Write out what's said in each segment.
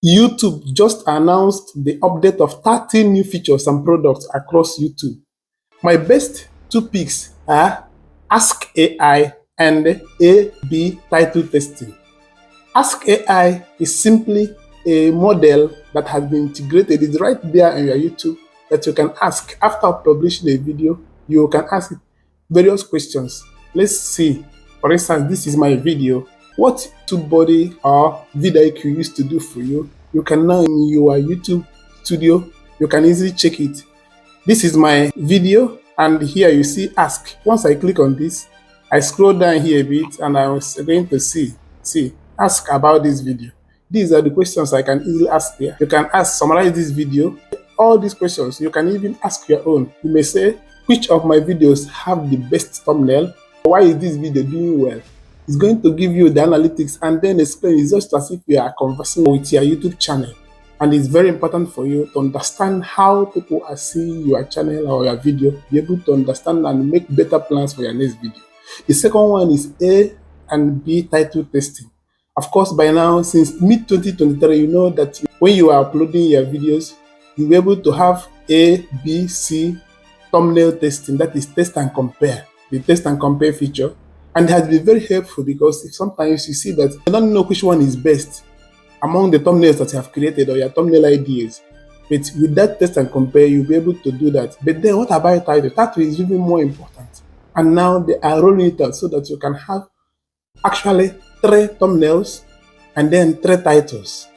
YouTube just announced the update of 30 new features and products across YouTube. My best two picks are Ask AI and A/B title testing. Ask AI is simply a model that has been integrated. It's right there on your YouTube that you can ask. After publishing a video, you can ask it various questions. Let's see. For instance, this is my video. What TubeBuddy or vidIQ used to do for you, you can now in your YouTube studio, you can easily check it. This is my video, and here you see ask. Once I click on this, I scroll down here a bit and I was going to see ask about this video. These are the questions I can easily ask there. You can ask, summarize this video. All these questions, you can even ask your own. You may say, which of my videos have the best thumbnail? Why is this video doing well? It's going to give you the analytics and then explain. It's just as if you are conversing with your YouTube channel. And it's very important for you to understand how people are seeing your channel or your video, be able to understand and make better plans for your next video. The second one is A and B title testing. Of course, by now, since mid-2023, you know that when you are uploading your videos, you'll be able to have A, B, C thumbnail testing. That is test and compare, the test and compare feature. And it has been very helpful because if sometimes you see that you don't know which one is best among the thumbnails that you have created or your thumbnail ideas. But with that test and compare, you'll be able to do that. But then what about title? Title is even more important. And now they are rolling it out so that you can have actually 3 thumbnails and then 3 titles.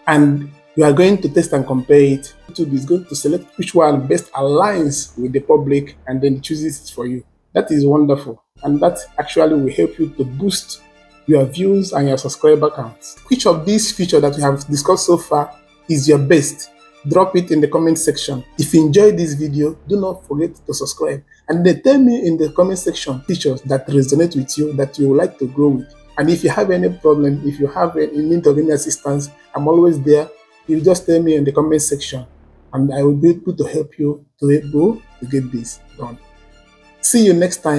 And you are going to test and compare it. YouTube is going to select which one best aligns with the public and then chooses it for you. That is wonderful. And that actually will help you to boost your views and your subscriber counts. Which of these features that we have discussed so far is your best? Drop it in the comment section. If you enjoyed this video, do not forget to subscribe. And then tell me in the comment section features that resonate with you that you would like to grow with. And if you have any problem, if you have any need of any assistance, I'm always there. You just tell me in the comment section and I will be able to help you to get this done. See you next time.